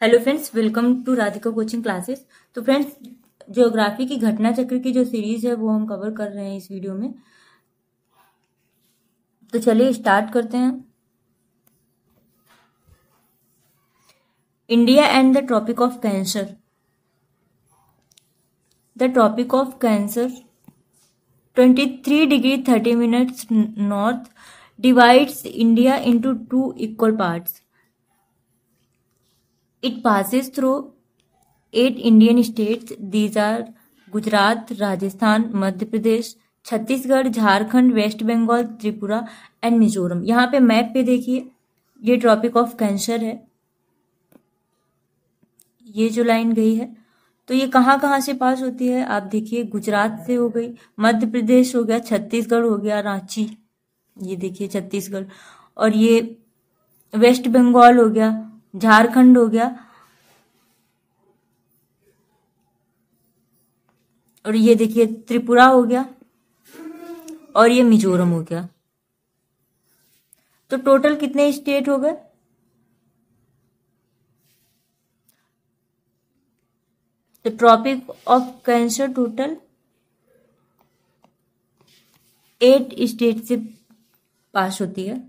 Hello friends, welcome to Radhika coaching classes. तो friends, geography की घटना चक्र की जो सीरीज है वो हम कवर कर रहे हैं इस वीडियो में। तो चलिए स्टार्ट करते हैं। India and the tropic of Cancer. The tropic of Cancer 23 degree 30 minutes north divides India into two equal parts. It passes through 8 Indian states. These are Gujarat, Rajasthan, Madhya Pradesh, Chhattisgarh, Jharkhand, West Bengal, Tripura and Mizoram. यहाँ पे map पे देखिए, ये tropic of cancer है, ये जो line गई है। तो ये कहाँ कहाँ से पास होती है आप देखिए, गुजरात से हो गई, मध्य प्रदेश हो गया, छत्तीसगढ़ हो गया, रांची, ये देखिए छत्तीसगढ़, और ये वेस्ट बंगाल हो गया, झारखंड हो गया, और ये देखिए त्रिपुरा हो गया, और ये मिजोरम हो गया। तो टोटल कितने स्टेट हो गए? तो Tropic of Cancer total 8 state से पास होती है।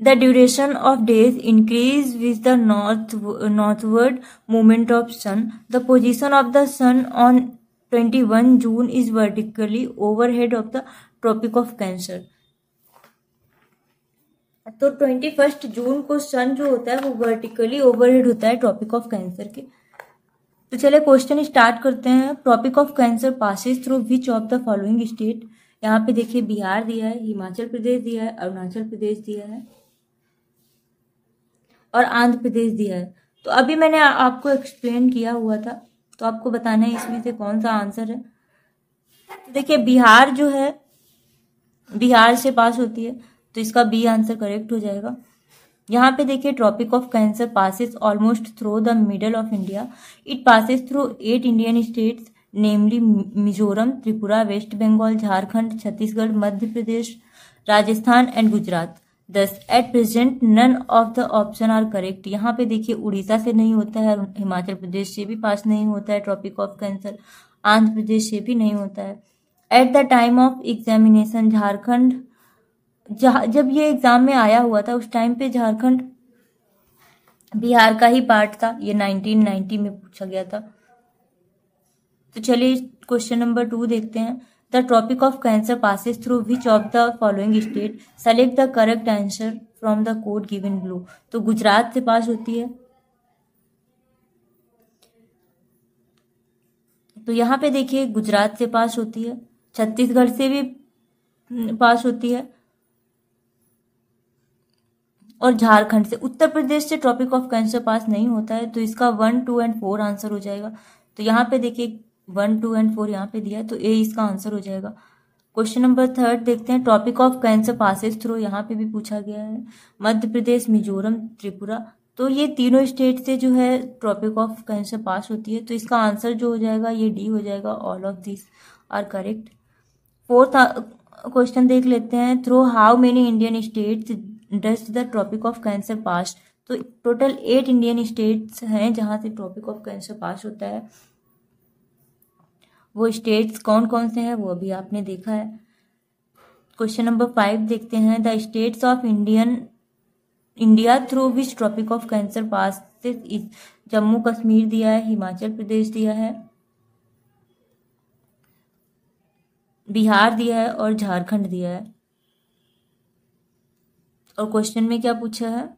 The duration of days increase with the northward movement of sun. The position of the sun on 21 June is vertically overhead of the Tropic of Cancer. तो 21 जून को सन जो होता है वो वर्टिकली ओवरहेड होता है ट्रॉपिक ऑफ कैंसर के। तो चलिए क्वेश्चन स्टार्ट करते हैं। Tropic of Cancer passes through which of the following state. यहाँ पे देखिए बिहार दिया है, हिमाचल प्रदेश दिया है, अरुणाचल प्रदेश दिया है और आंध्र प्रदेश दिया है। तो अभी मैंने आपको एक्सप्लेन किया हुआ था, तो आपको बताना है इसमें से कौन सा आंसर है। तो देखिए बिहार जो है, बिहार से पास होती है, तो इसका बी आंसर करेक्ट हो जाएगा। यहाँ पे देखिए Tropic of Cancer passes almost through the middle of India. It passes through 8 Indian states namely Mizoram, Tripura, West Bengal, Jharkhand, Chhattisgarh, Madhya Pradesh, Rajasthan and Gujarat. Thus, at present, none of the option are correct. यहाँ पे देखिए उड़ीसा से नहीं होता है, हिमाचल प्रदेश से भी पास नहीं होता है Tropic of cancer, Andhra Pradesh से भी नहीं होता है। At the time of examination Jharkhand, जब ये एग्जाम में आया हुआ था उस टाइम पे झारखंड बिहार का ही पार्ट था। ये 1990 में पूछा गया था। तो चलिए क्वेश्चन नंबर 2 देखते हैं। The Tropic of Cancer passes through which of the following state? Select the correct answer from the code given below. तो गुजरात से पास होती है। तो यहाँ पे देखिए गुजरात से पास होती है, छत्तीसगढ़ से भी पास होती है, और झारखंड से। उत्तर प्रदेश से ट्रॉपिक ऑफ कैंसर पास नहीं होता है, तो इसका 1, 2 एंड 4 आंसर हो जाएगा। तो यहाँ पे देखिए 1, 2 एंड 4 यहाँ पे दिया है, तो ए इसका आंसर हो जाएगा। क्वेश्चन नंबर 3 देखते हैं। Tropic of Cancer passes through, यहाँ पे भी पूछा गया है, मध्य प्रदेश, मिजोरम, त्रिपुरा। तो ये तीनों स्टेट से जो है ट्रॉपिक ऑफ कैंसर पास होती है, तो इसका आंसर जो हो जाएगा ये डी हो जाएगा। All of this are correct. 4th question देख लेते हैं। Through how many Indian states does the tropic of cancer pass. तो टोटल 8 इंडियन स्टेट्स हैं जहां से ट्रॉपिक ऑफ कैंसर पास होता है। वो स्टेट्स कौन कौन से हैं वो अभी आपने देखा है। क्वेश्चन नंबर 5 देखते हैं। The states of India through which tropic of cancer pass. Jammu Kashmir दिया है, हिमाचल प्रदेश दिया है, बिहार दिया है और झारखंड दिया है। और क्वेश्चन में क्या पूछा है?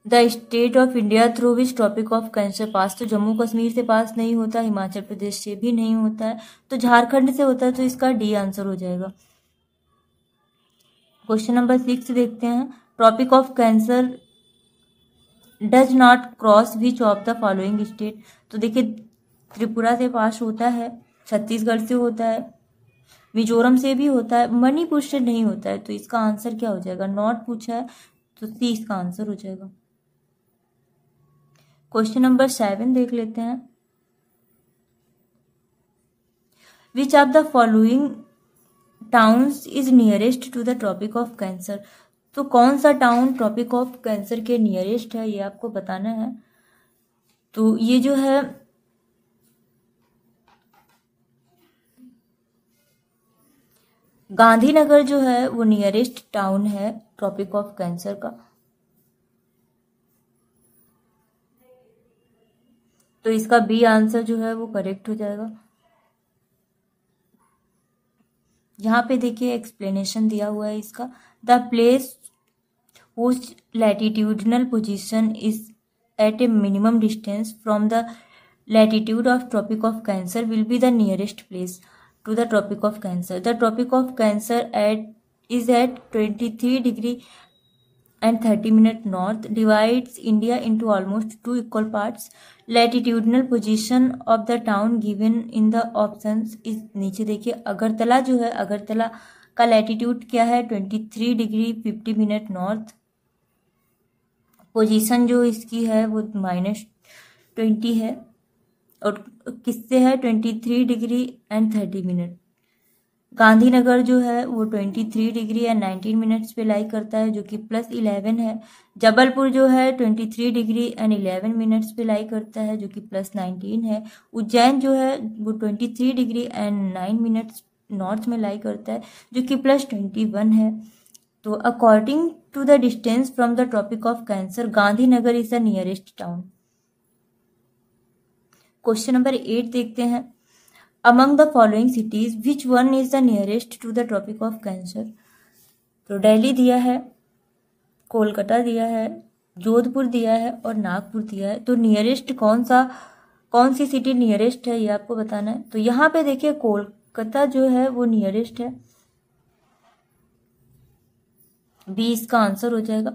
The state of India through which tropic of cancer pass. तो जम्मू कश्मीर से पास नहीं होता, हिमाचल प्रदेश से भी नहीं होता है, तो झारखंड से होता है, तो इसका डी आंसर हो जाएगा। क्वेश्चन नंबर 6 देखते हैं। Tropic of Cancer does not cross which of the following state. तो देखिए त्रिपुरा से पास होता है, छत्तीसगढ़ से होता है, मिजोरम से भी होता है, मणिपुर से नहीं होता है, तो इसका आंसर क्या हो जाएगा? नॉट पूछा है, तो सी इसका आंसर हो जाएगा। क्वेश्चन नंबर 7 देख लेते हैं। Which of the following towns is nearest to the tropic of Cancer. तो कौन सा टाउन ट्रॉपिक ऑफ कैंसर के नियरेस्ट है, ये आपको बताना है। तो ये जो है गांधीनगर जो है वो नियरेस्ट टाउन है ट्रॉपिक ऑफ कैंसर का। तो इसका बी आंसर जो है वो करेक्ट हो जाएगा। यहाँ पे देखिए एक्सप्लेनेशन दिया हुआ है इसका। The place whose latitudinal position is at a minimum distance from the latitude of Tropic of Cancer will be the nearest place to the Tropic of Cancer. The Tropic of Cancer is at 23 degree and 30 minute north, divides India into almost 2 equal parts. Latitudinal position of the town given in the options is, नीचे देखिए अगरतला जो है, अगरतला का latitude क्या है 23 degree 50 minute north. Position जो इसकी है वो -20 है और किससे है 23 डिग्री एंड 30 मिनट। गांधीनगर जो है वो 23 डिग्री एंड 19 मिनट्स पे लाई करता है जो कि +11 है। जबलपुर जो है 23 डिग्री एंड 11 मिनट्स पे लाई करता है जो कि +19 है। उज्जैन जो है वो 23 डिग्री एंड 9 मिनट्स नॉर्थ में लाई करता है जो कि +21 है। तो according to the distance from the tropic of Cancer Gandhinagar is the nearest town. Question number 8 देखते हैं। Among the following cities which one is the nearest to the tropic of Cancer. तो दिल्ली दिया है, कोलकाता दिया है, जोधपुर दिया है और नागपुर दिया है। तो नियरेस्ट कौन सी सिटी नियरेस्ट है ये आपको बताना है। तो यहाँ पे देखिए कोलकाता जो है वो नियरेस्ट है, बी इसका आंसर हो जाएगा।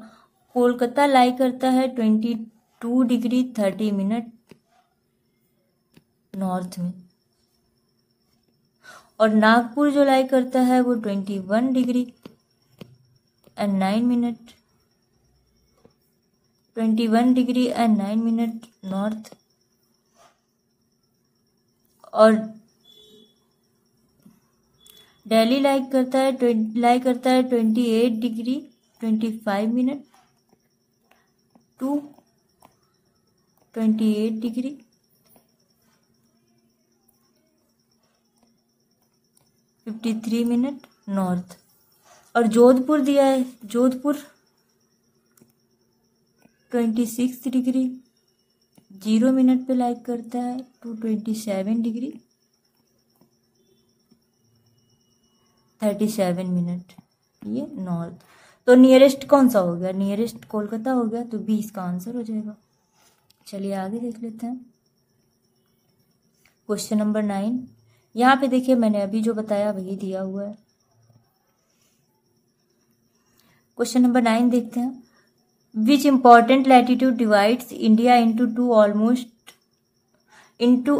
कोलकाता लाई करता है 22 डिग्री 30 मिनट नॉर्थ में और नागपुर जो लाई करता है वो 21 degree and 9 minute 21 degree and 9 minute north और दिल्ली लाइक करता है 28 degree 25 minute to 28 degree 53 minute north. और जोधपुर दिया है, जोधपुर 26 डिग्री 0 मिनट पे लाइक करता है टू 27 डिग्री 37 मिनट ये नॉर्थ। तो नियरेस्ट कौन सा हो गया, नियरेस्ट कोलकाता हो गया, तो बी इसका आंसर हो जाएगा। चलिए आगे देख लेते हैं। क्वेश्चन नंबर 9, यहाँ पे देखिए मैंने अभी जो बताया वही दिया हुआ है। क्वेश्चन नंबर 9 देखते हैं। Which important latitude divides India into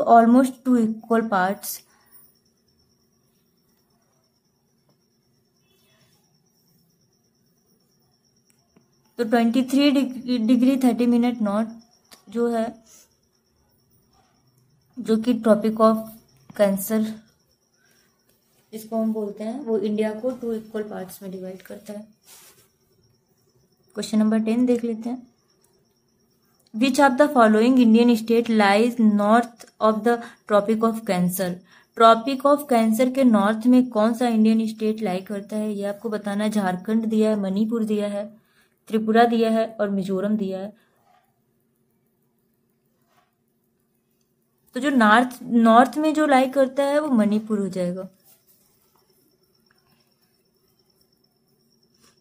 almost two equal parts. तो 23 डिग्री 30 मिनट नॉर्थ जो है, जो कि ट्रॉपिक ऑफ कैंसर इसको हम बोलते हैं, वो इंडिया को 2 इक्वल पार्ट्स में डिवाइड करता है। क्वेश्चन नंबर 10 देख लेते हैं। Which of the following Indian state lies north of the tropic of Cancer. Tropic of Cancer के नॉर्थ में कौन सा इंडियन स्टेट लाई करता है ये आपको बताना है। झारखंड दिया है, मणिपुर दिया है, त्रिपुरा दिया है और मिजोरम दिया है। तो जो नॉर्थ में जो लाई करता है वो मणिपुर हो जाएगा।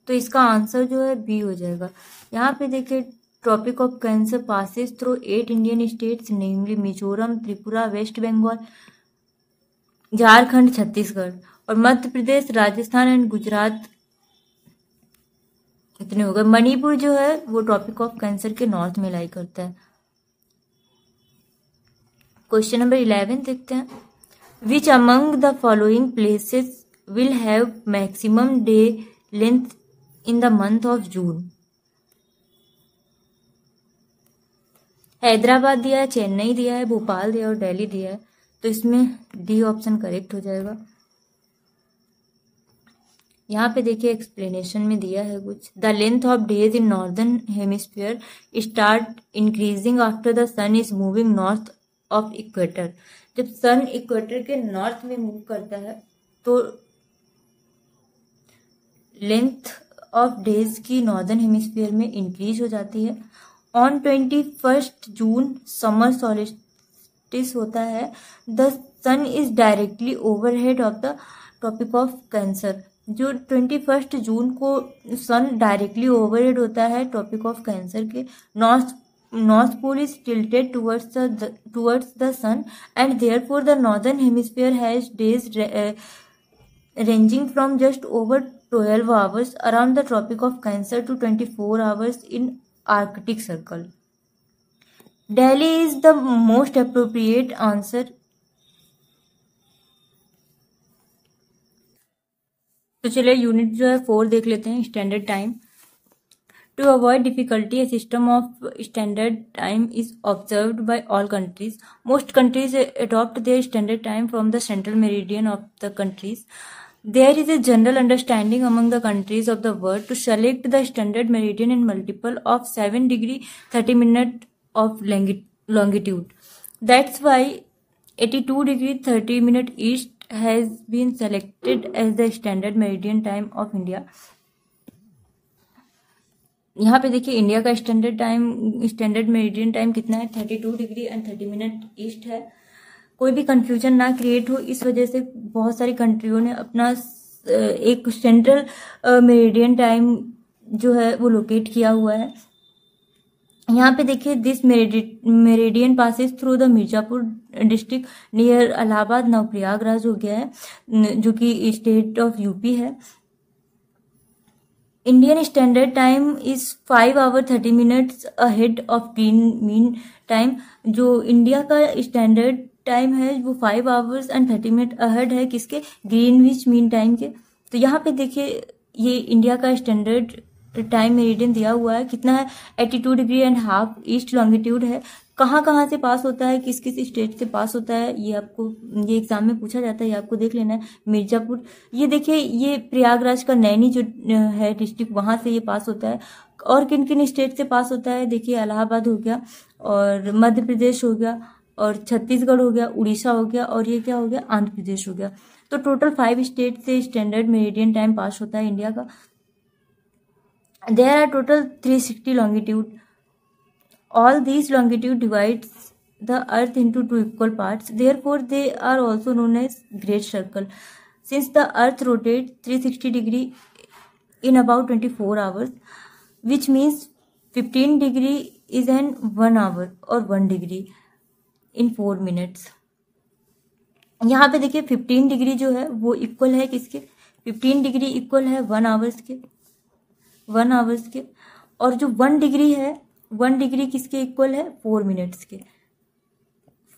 तो इसका आंसर जो है बी हो जाएगा। यहाँ पे देखिए Tropic of Cancer passes through 8 Indian states namely Mizoram, Tripura, West Bengal, Jharkhand, Chhattisgarh और मध्य प्रदेश, राजस्थान एंड गुजरात। इतने हो गए। मणिपुर जो है वो ट्रॉपिक ऑफ कैंसर के नॉर्थ में लाई करता है। क्वेश्चन नंबर 11 देखते हैं। Which among the following places will have maximum day length in the month of June. Hyderabad दिया है, चेन्नई दिया है, भोपाल दिया है और दिल्ली दिया है। तो इसमें डी ऑप्शन करेक्ट हो जाएगा। यहाँ पे देखिए एक्सप्लेनेशन में दिया है कुछ। The length of days in northern hemisphere start increasing after the sun is moving north of equator. जब सन इक्वेटर के नॉर्थ में मूव करता है तो लेंथ ऑफ डेज की नॉर्दर्न हेमिस्फीयर में इंक्रीज हो जाती है। ऑन 21 जून समर सॉलिस्टिस होता है। The sun is directly overhead of the tropic of Cancer. जो 21 जून को सन डायरेक्टली ओवरहेड होता है ट्रॉपिक ऑफ कैंसर के। North pole is tilted towards the sun and therefore the northern hemisphere has days ranging from just over 12 hours around the Tropic of Cancer to 24 hours in Arctic Circle. Delhi is the most appropriate answer. तो चलिए unit जो है 4 देख लेते हैं, standard time. To avoid difficulty, a system of standard time is observed by all countries. Most countries adopt their standard time from the central meridian of the countries. There is a general understanding among the countries of the world to select the standard meridian in multiple of 7 degree 30 minute of longitude. That's why 82 degree 30 minute east has been selected as the standard meridian time of India. यहाँ पे देखिए India का standard meridian time कितना है, 32 degree and 30 minute east है। कोई भी confusion ना क्रिएट हो, इस वजह से बहुत सारी कंट्रियों ने अपना एक सेंट्रल मेरिडियन टाइम जो है वो लोकेट किया हुआ है। यहाँ पे देखिए this meridian passes through the Mirzapur district near Allahabad, now Prayagraj हो गया है, जो कि स्टेट ऑफ यूपी है। Indian standard time is 5 hours 30 minutes ahead of green mean time. जो इंडिया का स्टैंडर्ड टाइम है वो 5 hours and 30 minutes अहेड है किसके, ग्रीनविच मीन टाइम के। तो यहाँ पे देखिए ये इंडिया का स्टैंडर्ड टाइम मेरिडियन दिया हुआ है, कितना है 82 degree and half east longitude है। कहाँ से पास होता है, किस किस स्टेट से पास होता है, ये आपको ये एग्जाम में पूछा जाता है, ये आपको देख लेना है। मिर्जापुर, ये देखिए ये प्रयागराज का नैनी जो है डिस्ट्रिक्ट, वहां से ये पास होता है। और किन किन स्टेट से पास होता है, देखिए इलाहाबाद हो गया और मध्य प्रदेश हो गया और छत्तीसगढ़ हो गया, उड़ीसा हो गया और ये क्या हो गया, आंध्र प्रदेश हो गया। तो टोटल 5 स्टेट से स्टैंडर्ड मेरिडियन टाइम पास होता है इंडिया का। There are total 360 longitude. All these longitude divides the earth into 2 equal parts. Therefore, they are also known as great circle. Since the earth rotates 360 degree in about 24 hours, which means 15 degree is in 1 hour or 1 degree in 4 minutes. यहाँ पे देखिए 15 degree जो है वो equal है किसके, 15 degree equal है 1 hours के, 1 आवर्स के। और जो 1 डिग्री है, 1 डिग्री किसके इक्वल है, 4 मिनट्स के,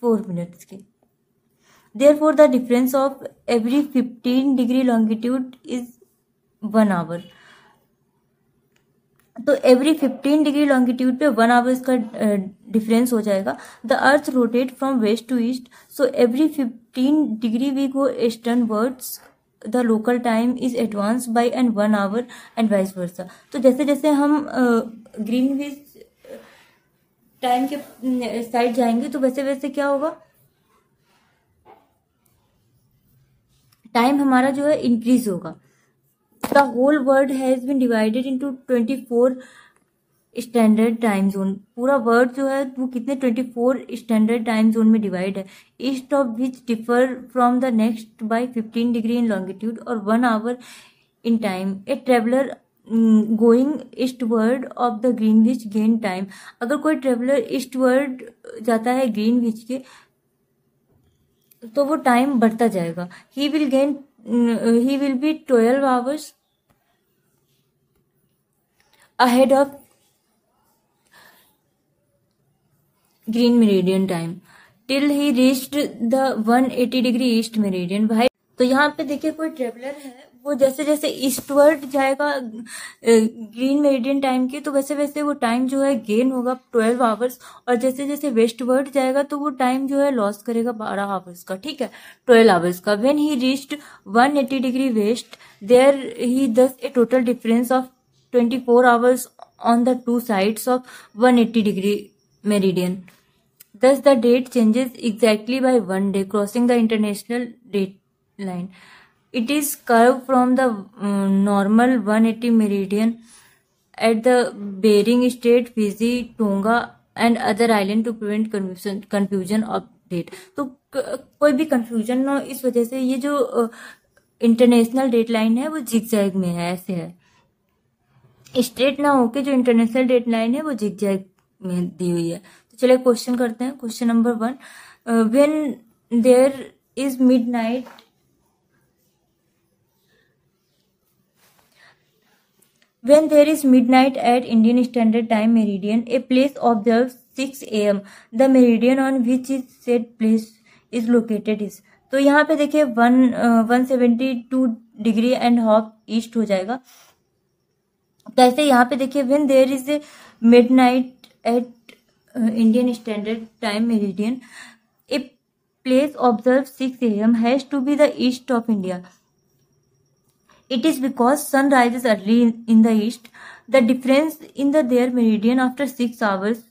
4 मिनट्स के। Therefore the difference of every 15 degree longitude is 1 hour. तो एवरी 15 डिग्री लॉन्गिट्यूड पे 1 आवर्स का डिफरेंस हो जाएगा। The earth rotate from west to east, so every 15 degree we go eastern words, the local time is advance by and 1 hour and vice versa. तो जैसे जैसे हम Greenwich time के side जाएंगे तो वैसे वैसे क्या होगा, टाइम हमारा जो है इंक्रीज होगा। The whole world has been divided into 24 standard time zone. पूरा वर्ल्ड जो है वो कितने 24 स्टैंडर्ड टाइम जोन में डिवाइड है, east of which differ from the next by 15 degree in longitude और 1 hour in time. A traveller going eastward of the Greenwich gain time. अगर कोई ट्रेवलर ईस्टवर्ड जाता है ग्रीनविच के तो वो टाइम बढ़ता जाएगा। He will be 12 hours ahead of green meridian time till he reached the 180 degree east meridian. तो यहाँ पे देखिए कोई ट्रेवलर है, वो जैसे जैसे ईस्टवर्ड जाएगा ग्रीन मेरिडियन टाइम की, तो वैसे वैसे वो टाइम जो है गेन होगा 12 आवर्स, और जैसे जैसे वेस्टवर्ड जाएगा तो वो टाइम जो है लॉस करेगा 12 आवर्स का, ठीक है, 12 आवर्स का। When he reached 180 degree west, there he does a total difference of 24 hours on the two sides of 180 degree meridian. Thus, the date changes exactly by 1 day, crossing the international date line. It is curved from the normal 180 meridian at the Bering Strait, Fiji, Tonga, and other island to prevent confusion of date. तो कोई भी confusion ना हो, इस वजह से ये जो इंटरनेशनल डेट लाइन है वो जिगजैग में है, ऐसे है। स्ट्रेट ना होके जो इंटरनेशनल डेट लाइन है वो जिगजैग में दी हुई है। चलिए क्वेश्चन करते हैं। Question number 1, when there is midnight, when there is midnight at Indian Standard Time meridian, a place observes 6 AM. The meridian on which is said place is located is, तो यहाँ पे देखिए 172 डिग्री एंड हाफ ईस्ट हो जाएगा। कैसे, यहाँ पे देखिए when there is a midnight at Indian Standard Time meridian, a place observed 6 AM has to be the east of India. It is because sun rises early in the east. The difference in the their meridian after 6 hours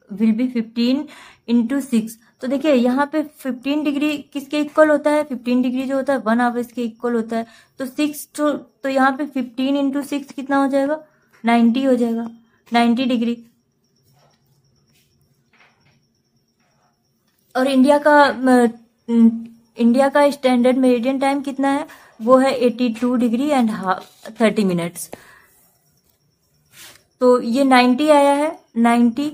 will be 15 into 6. तो देखिए यहाँ पे 15 degree किसके equal होता है, 15 degree जो होता है 1 आवर्स के इक्वल होता है। तो 6 तो यहाँ पे 15 into 6 कितना हो जाएगा, 90 हो जाएगा, 90 डिग्री। और इंडिया का स्टैंडर्ड मेरिडियन टाइम कितना है, वो है 82 डिग्री एंड हाफ 30 मिनट्स। तो ये 90 आया है, 90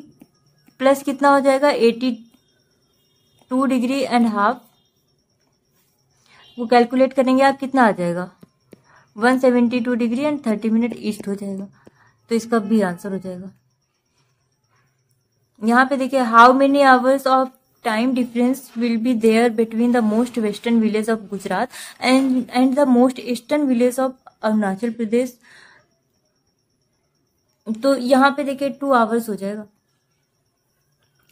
प्लस कितना हो जाएगा 82 डिग्री एंड हाफ, वो कैलकुलेट करेंगे आप कितना आ जाएगा 172 डिग्री एंड 30 मिनट ईस्ट हो जाएगा। तो इसका भी आंसर हो जाएगा। यहाँ पे देखिए how many hours of time difference will be there between the most western village of Gujarat and the most eastern village of Arunachal Pradesh. तो यहाँ पे देखिए 2 आवर्स हो जाएगा।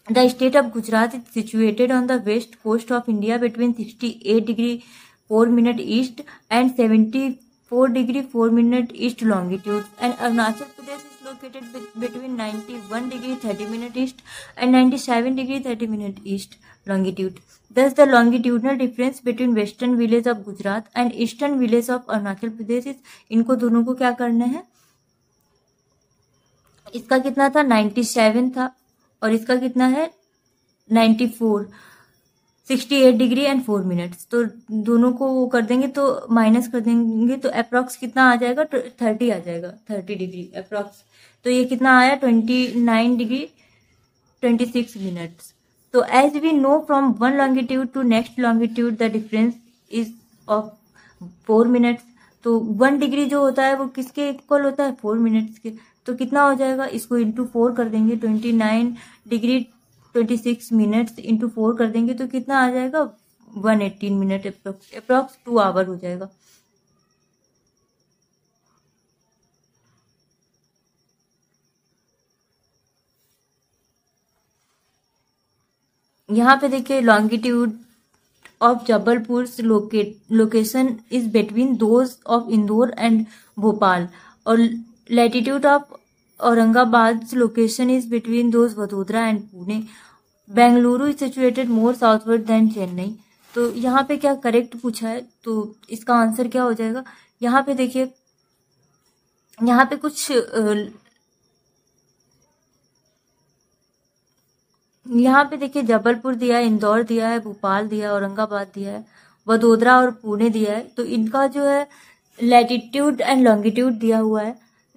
The state of Gujarat is situated on the west coast of India between 68 degree 4 minute east and 74 degree 4 minute east longitude, and Arunachal Pradesh is located between 91 degree 30 minute east and 97 degree 30 minute east longitude. Thus, the longitudinal difference between western village of Gujarat and eastern village of Arunachal Pradesh is, इनको दोनों को क्या करना है, इसका कितना था 97 था और इसका कितना है 94, 68 डिग्री एंड 4 मिनट्स। तो दोनों को वो कर देंगे तो माइनस कर देंगे तो अप्रॉक्स कितना आ जाएगा 30 आ जाएगा, 30 डिग्री अप्रॉक्स। तो ये कितना आया 29 डिग्री 26 मिनट्स। तो as we know from one longitude to next longitude the difference is of 4 minutes. तो 1 डिग्री जो होता है वो किसके इक्वल होता है 4 मिनट्स के। तो कितना हो जाएगा, इसको इंटू 4 कर देंगे, 29 डिग्री 26 मिनट्स इंटू 4 कर देंगे तो कितना आ जाएगा 118 मिनट अप्रॉक्स 2 आवर हो जाएगा। यहाँ पे देखिए longitude of Jabalpur location is between those of Indore and Bhopal, और latitude of Aurangabad location is between those Vadodara and Pune. Bengaluru is situated more southward than Chennai. तो यहाँ पे क्या करेक्ट पूछा है, तो इसका आंसर क्या हो जाएगा। यहाँ पे देखिए, यहाँ पे कुछ यहाँ पे देखिए जबलपुर दिया है, इंदौर दिया है, भोपाल दिया है, औरंगाबाद दिया है, वडोदरा और पुणे दिया है। तो इनका जो है लैटिट्यूड एंड लॉन्गिट्यूड दिया हुआ है,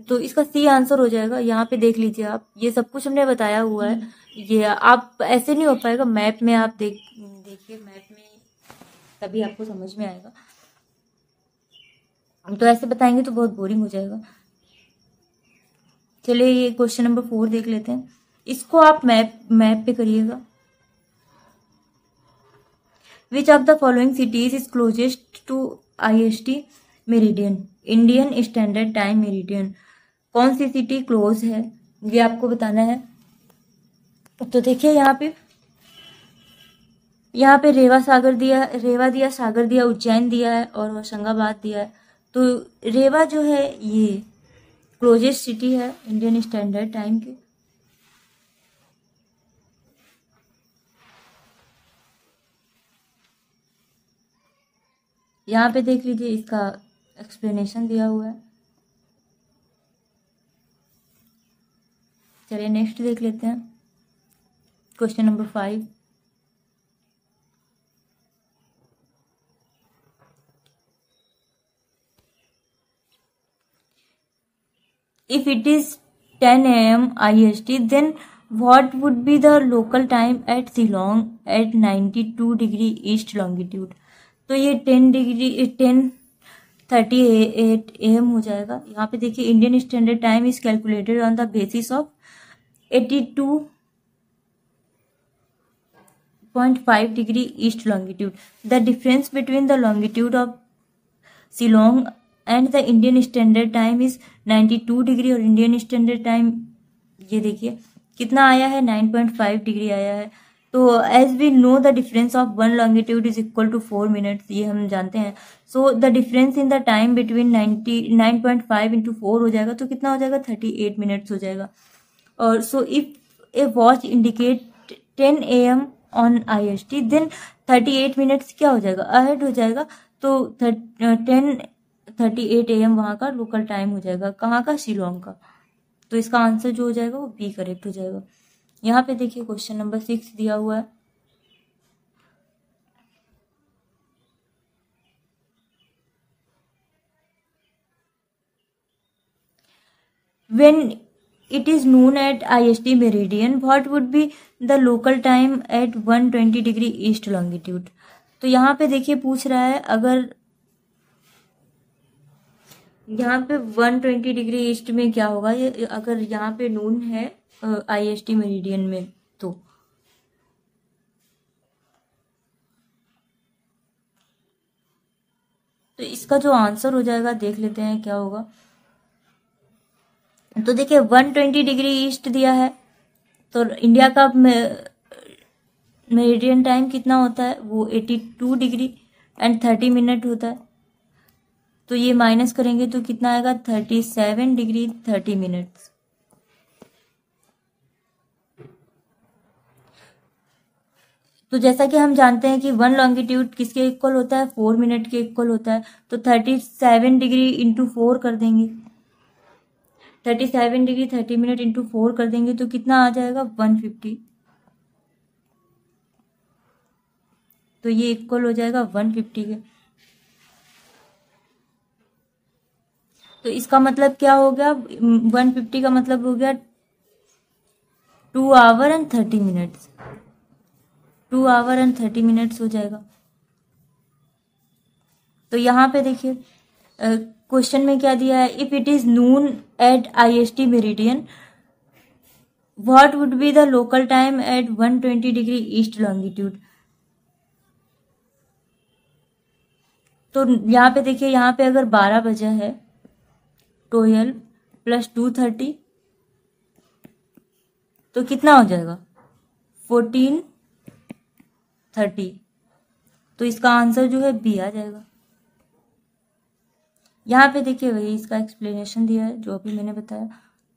तो इसका सी आंसर हो जाएगा। यहाँ पे देख लीजिए आप, ये सब कुछ हमने बताया हुआ है। ये आप ऐसे नहीं हो पाएगा, मैप में आप देखिए मैप में तभी आपको समझ में आएगा। तो ऐसे बताएंगे तो बहुत बोरिंग हो जाएगा। चलिए ये क्वेश्चन नंबर 4 देख लेते हैं। इसको आप मैप पे करिएगा। Which of the following cities is closest to IST meridian, Indian standard time meridian. कौन सी सिटी क्लोज है ये आपको बताना है। तो देखिए यहाँ पे रेवा दिया, सागर दिया, उज्जैन दिया है और होशंगाबाद दिया है। तो रेवा जो है ये क्लोजेस्ट सिटी है इंडियन स्टैंडर्ड टाइम की। यहाँ पे देख लीजिए, इसका एक्सप्लेनेशन दिया हुआ है। चलिए नेक्स्ट देख लेते हैं, question number 5। If it is 10 AM IST, then what would be the local time at Shillong at 92 degree east longitude? तो ये 10:38 AM हो जाएगा। यहाँ पे देखिए Indian standard time is calculated on the basis of 82.5 degree east longitude. The difference between the longitude of Shillong and the Indian standard time is 92 degree और Indian standard time ये देखिए कितना आया है, 9.5 डिग्री आया है। तो as we know the difference of one longitude is equal to 4 minutes, ये हम जानते हैं। So the difference in the time between 9.5 into 4 हो जाएगा, तो कितना हो जाएगा, 38 मिनट्स हो जाएगा। और so if a watch indicate 10 AM on IST, then 38 minutes क्या हो जाएगा, अहेड हो जाएगा। तो 10:38 AM वहां का लोकल टाइम हो जाएगा, कहाँ का, शिलोंग का। तो इसका आंसर जो हो जाएगा वो बी करेक्ट हो जाएगा। यहाँ पे देखिए क्वेश्चन नंबर 6 दिया हुआ है। When it is noon at IST meridian, what would be the local time at 120 degree east longitude? तो यहाँ पे देखिए पूछ रहा है, अगर यहाँ पे 120 डिग्री ईस्ट में क्या होगा, ये अगर यहाँ पे नून है IST मेरिडियन में, तो इसका जो आंसर हो जाएगा देख लेते हैं क्या होगा। तो देखिए 120 डिग्री ईस्ट दिया है, तो इंडिया का मेरिडियन टाइम कितना होता है, वो 82 डिग्री एंड 30 मिनट होता है। तो ये माइनस करेंगे तो कितना आएगा, 37 डिग्री 30 मिनट्स। तो जैसा कि हम जानते हैं कि वन लॉन्गिट्यूड किसके इक्वल होता है, 4 मिनट के इक्वल होता है। तो 37 डिग्री इंटू 4 कर देंगे, 37 डिग्री 30 मिनट इंटू 4 कर देंगे तो कितना आ जाएगा, 150। तो ये इक्वल हो जाएगा 150 के। तो इसका मतलब क्या हो गया, 150 का मतलब हो गया 2 our and 30 minutes, 2 our and 30 minutes हो जाएगा। तो यहाँ पे देखिए क्वेश्चन में क्या दिया है, if it is noon at IST meridian, what would be the local time at 120 degree east longitude. तो यहाँ पे देखिए, यहाँ पे अगर 12 बजा है, 12 प्लस 2:30 तो कितना हो जाएगा, 14:30। तो इसका आंसर जो है बी आ जाएगा। यहाँ पे देखिए वही इसका एक्सप्लेनेशन दिया है जो अभी मैंने बताया।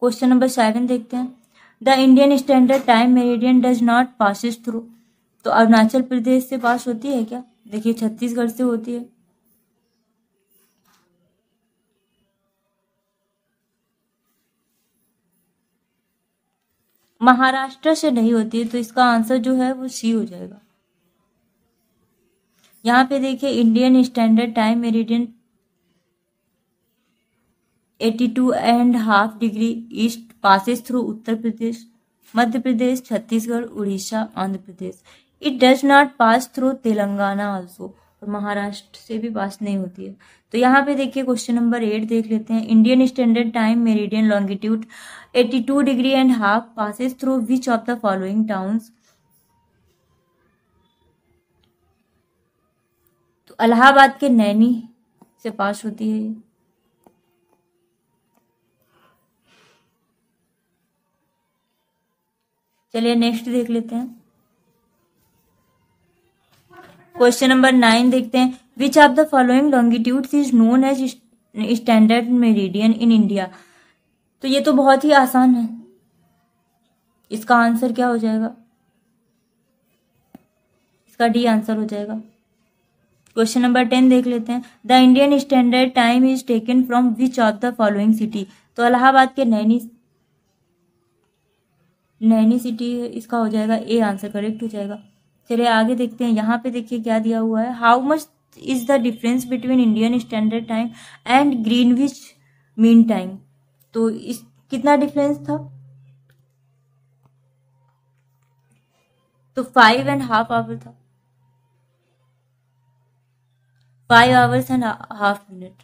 क्वेश्चन नंबर 7 देखते हैं। The Indian standard time meridian does not passes through. तो अरुणाचल प्रदेश से पास होती है क्या, देखिए छत्तीसगढ़ से होती है। महाराष्ट्र से नहीं होती है, तो इसका आंसर जो है वो सी हो जाएगा। यहाँ पे देखिए Indian standard time meridian 82.5 degree east passes through Uttar Pradesh, Madhya Pradesh, Chhattisgarh, Orissa, Andhra Pradesh. It does not pass through Telangana also, और महाराष्ट्र से भी पास नहीं होती है। तो यहाँ पे देखिए क्वेश्चन नंबर 8 देख लेते हैं। Indian standard time meridian longitude 82 degree and half passes through which of the following towns. तो इलाहाबाद के नैनी से पास होती है ये। चलिए नेक्स्ट देख लेते हैं। क्वेश्चन नंबर 9 देखते हैं। Which of the following longitudes is known as standard meridian in India. तो ये तो बहुत ही आसान है, इसका आंसर क्या हो जाएगा? इसका डी आंसर हो जाएगा। क्वेश्चन नंबर 10 देख लेते हैं। The Indian standard time is taken from which of the following city. तो इलाहाबाद के नैनी सिटी इसका हो जाएगा ए आंसर, करेक्ट हो जाएगा। चलिए आगे देखते हैं। यहाँ पे देखिए क्या दिया हुआ है। How much is the difference between Indian standard time and Greenwich mean time. तो इस कितना डिफरेंस था? तो 5.5 आवर था, 5 hours and half minute.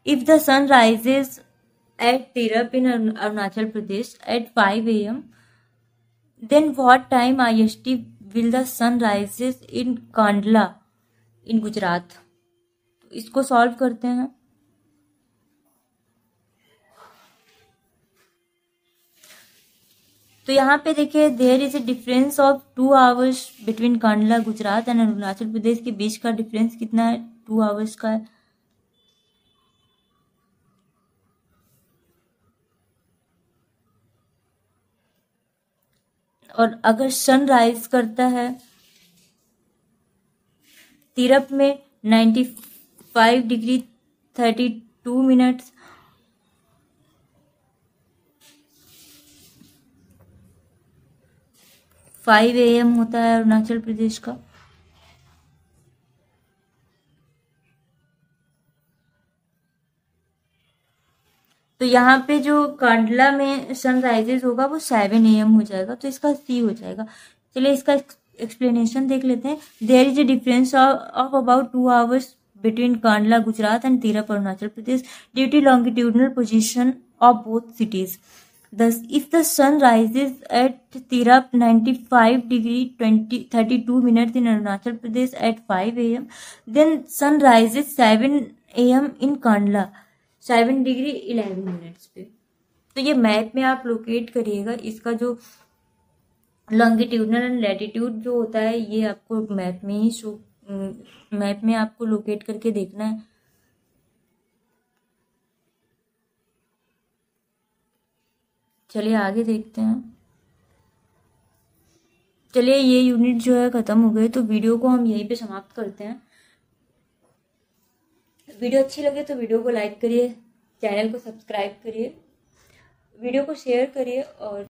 If the sun rises at Tirap in Arunachal Pradesh at 5 a.m., then what time IST will the sun rises in Kandla in Gujarat? तो इसको solve करते हैं। तो यहाँ पे देखिए there is a difference of 2 hours between Kandla Gujarat and Arunachal Pradesh के बीच का डिफरेंस कितना है? 2 hours का है। और अगर सनराइज करता है तिरप में 95 डिग्री 32 मिनट्स, फाइव AM होता है अरुणाचल प्रदेश का। तो यहाँ पे जो कांडला में सनराइजेस होगा वो 7 AM हो जाएगा, तो इसका सी हो जाएगा। चलिए इसका एक्सप्लेनेशन देख लेते हैं। There is a difference of about 2 hours between Kandla Gujarat and Tirap Arunachal Pradesh due to longitudinal position of both cities. Thus, if the sun rises at Tirap 95 degree 32 minutes in Arunachal Pradesh at 5 AM, then sun rises 7 AM in Kandla 7 degree 11 minutes पे। तो ये map में आप locate करिएगा। इसका जो longitudinal and latitude जो होता है ये आपको मैप में ही मैप में आपको लोकेट करके देखना है। चलिए आगे देखते हैं। चलिए ये यूनिट जो है खत्म हो गए, तो वीडियो को हम यहीं पे समाप्त करते हैं। वीडियो अच्छी लगे तो वीडियो को लाइक करिए, चैनल को सब्सक्राइब करिए, वीडियो को शेयर करिए और